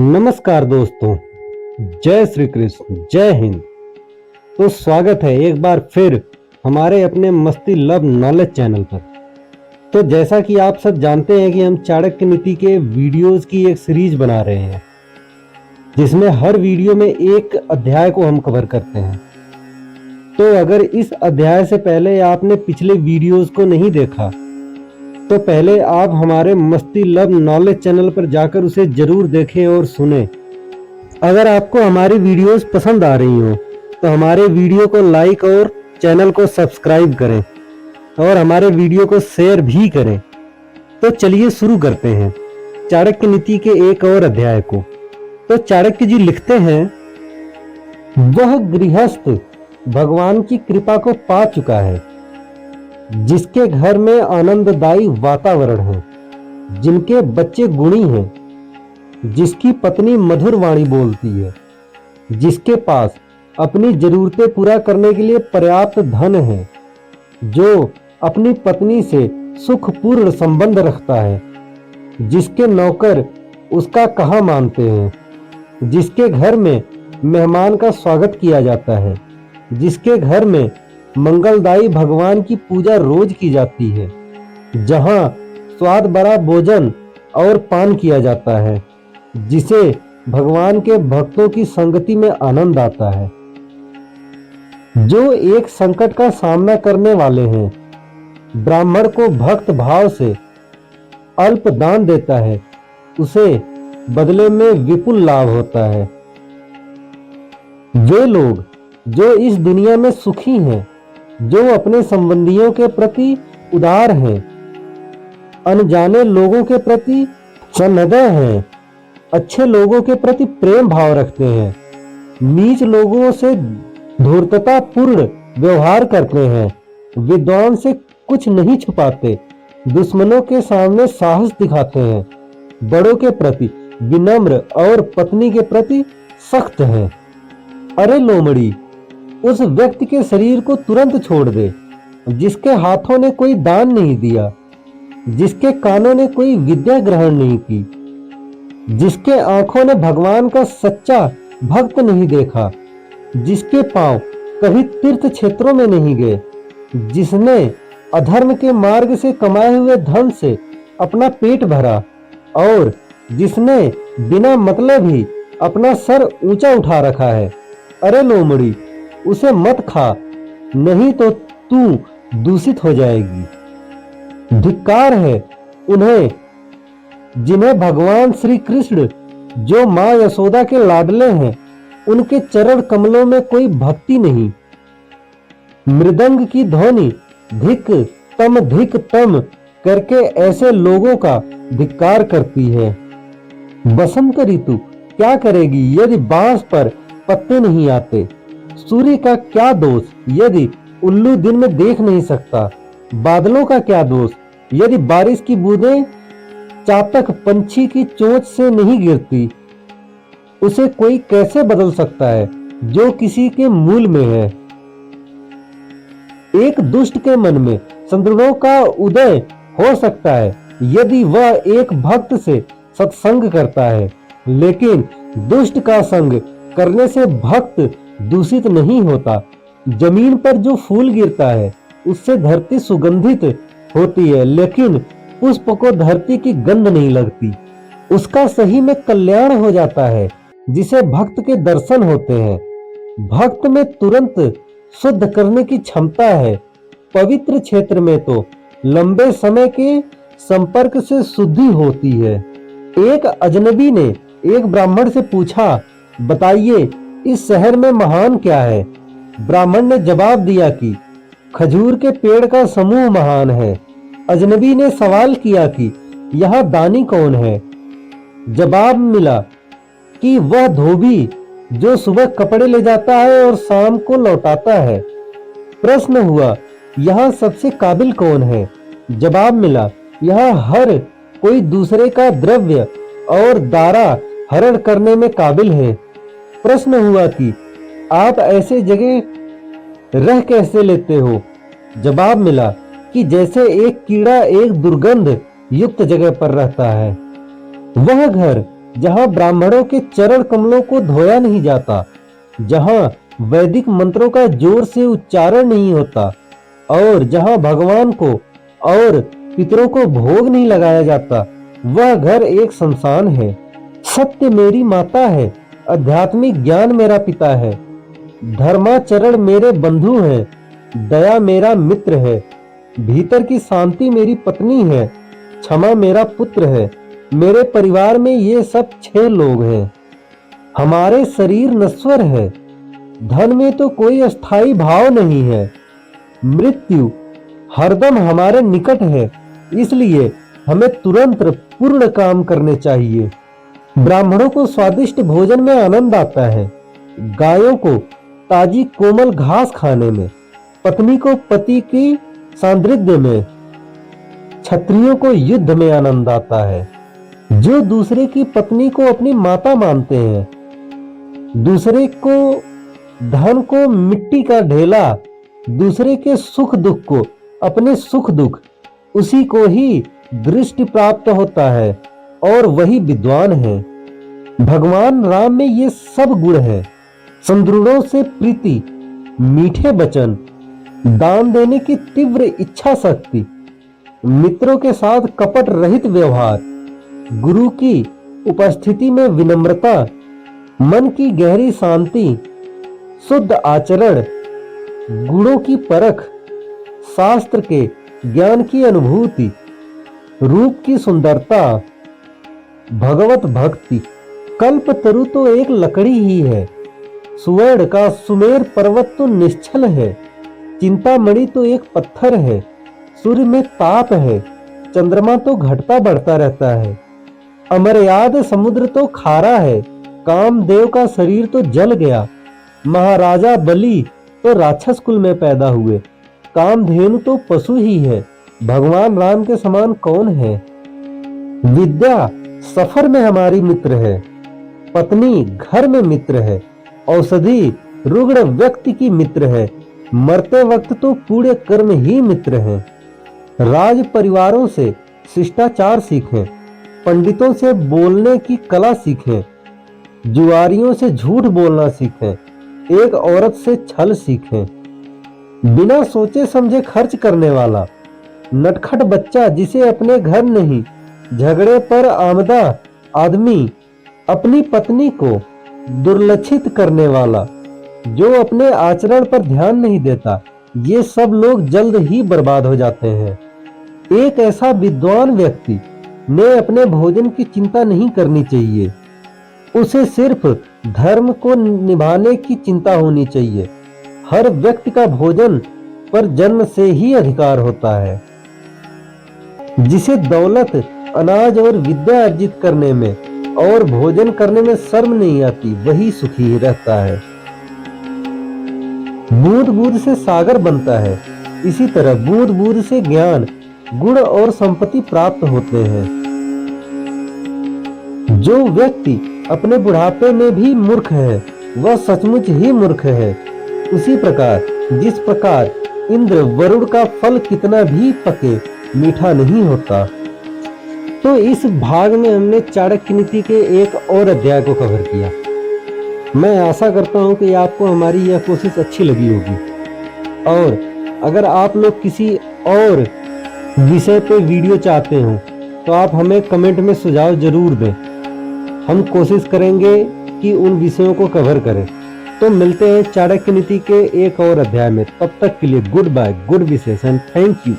नमस्कार दोस्तों, जय श्री कृष्ण, जय हिंद। तो स्वागत है एक बार फिर हमारे अपने मस्ती लव नॉलेज चैनल पर। तो जैसा कि आप सब जानते हैं कि हम चाणक्य नीति के वीडियोस की एक सीरीज बना रहे हैं, जिसमें हर वीडियो में एक अध्याय को हम कवर करते हैं। तो अगर इस अध्याय से पहले आपने पिछले वीडियोस को नहीं देखा तो पहले आप हमारे मस्ती लव नॉलेज चैनल पर जाकर उसे जरूर देखें और सुनें। अगर आपको हमारी वीडियोस पसंद आ रही हो तो हमारे वीडियो को लाइक और चैनल को सब्सक्राइब करें और हमारे वीडियो को शेयर भी करें। तो चलिए शुरू करते हैं चाणक्य नीति के एक और अध्याय को। तो चाणक्य जी लिखते हैं, वह गृहस्थ भगवान की कृपा को पा चुका है, जिसके घर में आनंददायी वातावरण है, जिनके बच्चे गुणी हैं, जिसकी पत्नी मधुर वाणी बोलती है, जिसके पास अपनी जरूरतें पूरा करने के लिए पर्याप्त धन है, जो अपनी पत्नी से सुखपूर्ण संबंध रखता है, जिसके नौकर उसका कहा मानते हैं, जिसके घर में मेहमान का स्वागत किया जाता है, जिसके घर में मंगलदायी भगवान की पूजा रोज की जाती है, जहां स्वाद भरा भोजन और पान किया जाता है, जिसे भगवान के भक्तों की संगति में आनंद आता है, जो एक संकट का सामना करने वाले हैं, ब्राह्मण को भक्त भाव से अल्प दान देता है, उसे बदले में विपुल लाभ होता है। वे लोग जो इस दुनिया में सुखी हैं, जो अपने संबंधियों के प्रति उदार हैं, अनजाने लोगों के प्रति सन्नदय हैं, अच्छे लोगों के प्रति प्रेम भाव रखते हैं, नीच लोगों से धूर्तता पूर्ण व्यवहार करते हैं, विद्वान से कुछ नहीं छुपाते, दुश्मनों के सामने साहस दिखाते हैं, बड़ों के प्रति विनम्र और पत्नी के प्रति सख्त हैं। अरे लोमड़ी, उस व्यक्ति के शरीर को तुरंत छोड़ दे जिसके हाथों ने कोई दान नहीं दिया, जिसके कानों ने कोई विद्या ग्रहण नहीं की, जिसके आंखों ने भगवान का सच्चा भक्त नहीं देखा, जिसके पांव कभी तीर्थ क्षेत्रों में नहीं गए, जिसने अधर्म के मार्ग से कमाए हुए धन से अपना पेट भरा और जिसने बिना मतलब ही अपना सर ऊंचा उठा रखा है। अरे लोमड़ी, उसे मत खा, नहीं तो तू दूषित हो जाएगी। धिक्कार है उन्हें जिन्हें भगवान श्री कृष्ण, जो मां यशोदा के लाडले हैं, उनके चरण कमलों में कोई भक्ति नहीं। मृदंग की ध्वनि धिक तम करके ऐसे लोगों का धिक्कार करती है। बसंत ऋतु क्या करेगी यदि बांस पर पत्ते नहीं आते? सूर्य का क्या दोष यदि उल्लू दिन में देख नहीं सकता? बादलों का क्या दोष यदि बारिश की बूंदें चातक पंछी की चोंच से नहीं गिरती? उसे कोई कैसे बदल सकता है जो किसी के मूल में है? एक दुष्ट के मन में सद्गुणों का उदय हो सकता है यदि वह एक भक्त से सत्संग करता है, लेकिन दुष्ट का संग करने से भक्त दूषित नहीं होता। जमीन पर जो फूल गिरता है उससे धरती सुगंधित होती है, लेकिन पुष्प को धरती की गंध नहीं लगती। उसका सही में कल्याण हो जाता है जिसे भक्त के दर्शन होते हैं। भक्त में तुरंत शुद्ध करने की क्षमता है। पवित्र क्षेत्र में तो लंबे समय के संपर्क से शुद्धि होती है। एक अजनबी ने एक ब्राह्मण से पूछा, बताइए इस शहर में महान क्या है? ब्राह्मण ने जवाब दिया कि खजूर के पेड़ का समूह महान है। अजनबी ने सवाल किया कि यहाँ दानी कौन है? जवाब मिला कि वह धोबी जो सुबह कपड़े ले जाता है और शाम को लौटाता है। प्रश्न हुआ, यहाँ सबसे काबिल कौन है? जवाब मिला, यहाँ हर कोई दूसरे का द्रव्य और दारा हरण करने में काबिल है। प्रश्न हुआ कि आप ऐसे जगह रह कैसे लेते हो? जवाब मिला कि जैसे एक कीड़ा एक दुर्गंध युक्त जगह पर रहता है। वह घर जहां ब्राह्मणों के चरण कमलों को धोया नहीं जाता, जहां वैदिक मंत्रों का जोर से उच्चारण नहीं होता और जहां भगवान को और पितरों को भोग नहीं लगाया जाता, वह घर एक शमशान है। सत्य मेरी माता है, आध्यात्मिक ज्ञान मेरा पिता है, धर्माचरण मेरे बंधु हैं, दया मेरा मित्र है, भीतर की शांति मेरी पत्नी है, क्षमा मेरा पुत्र है। मेरे परिवार में ये सब 6 लोग हैं। हमारे शरीर नश्वर है, धन में तो कोई अस्थाई भाव नहीं है, मृत्यु हरदम हमारे निकट है, इसलिए हमें तुरंत पूर्ण काम करने चाहिए। ब्राह्मणों को स्वादिष्ट भोजन में आनंद आता है, गायों को ताजी कोमल घास खाने में, पत्नी को पति की सान्निध्य में, क्षत्रियों को युद्ध में आनंद आता है। जो दूसरे की पत्नी को अपनी माता मानते हैं, दूसरे को धन को मिट्टी का ढेला, दूसरे के सुख दुख को अपने सुख दुख, उसी को ही दृष्टि प्राप्त होता है और वही विद्वान है। भगवान राम में ये सब गुण है। संद्रुणों से प्रीति, मीठे वचन, दान देने की तीव्र इच्छा शक्ति, मित्रों के साथ कपट रहित व्यवहार, गुरु की उपस्थिति में विनम्रता, मन की गहरी शांति, शुद्ध आचरण, गुणों की परख, शास्त्र के ज्ञान की अनुभूति, रूप की सुंदरता, भगवत भक्ति। कल्पतरु तो एक लकड़ी ही है, सुवर्ण का सुमेर पर्वत तो निश्चल है, चिंतामणि तो एक पत्थर है, सूर्य में ताप है, चंद्रमा तो घटता बढ़ता रहता है, अमरयाद समुद्र तो खारा है, कामदेव का शरीर तो जल गया, महाराजा बलि तो राक्षस कुल में पैदा हुए, कामधेनु तो पशु ही है, भगवान राम के समान कौन है। विद्या सफर में हमारी मित्र है, पत्नी घर में मित्र है, औषधि रुग्ण व्यक्ति की मित्र है, मरते वक्त तो पूरे कर्म ही मित्र हैं। राज परिवारों से शिष्टाचार सीखें, पंडितों से बोलने की कला सीखें, जुआरियों से झूठ बोलना सीखें, एक औरत से छल सीखें। बिना सोचे समझे खर्च करने वाला, नटखट बच्चा जिसे अपने घर नहीं, झगड़े पर आमदा आदमी, अपनी पत्नी को दुर्लक्षित करने वाला, जो अपने आचरण पर ध्यान नहीं देता, ये सब लोग जल्द ही बर्बाद हो जाते हैं। एक ऐसा विद्वान व्यक्ति ने अपने भोजन की चिंता नहीं करनी चाहिए, उसे सिर्फ धर्म को निभाने की चिंता होनी चाहिए। हर व्यक्ति का भोजन पर जन्म से ही अधिकार होता है। जिसे दौलत, अनाज और विद्या अर्जित करने में और भोजन करने में शर्म नहीं आती, वही सुखी रहता है। बूंद बूंद से सागर बनता है, इसी तरह बूंद बूंद से ज्ञान, गुण और संपत्ति प्राप्त होते हैं। जो व्यक्ति अपने बुढ़ापे में भी मूर्ख है, वह सचमुच ही मूर्ख है। उसी प्रकार जिस प्रकार इंद्र वरुण का फल कितना भी पके मीठा नहीं होता। तो इस भाग में हमने चाणक्य नीति के एक और अध्याय को कवर किया। मैं आशा करता हूं कि आपको हमारी यह कोशिश अच्छी लगी होगी, और अगर आप लोग किसी और विषय पे वीडियो चाहते हो तो आप हमें कमेंट में सुझाव जरूर दें। हम कोशिश करेंगे कि उन विषयों को कवर करें। तो मिलते हैं चाणक्य नीति के एक और अध्याय में। तब तक के लिए गुड बाय, गुड विशेष एंड थैंक यू।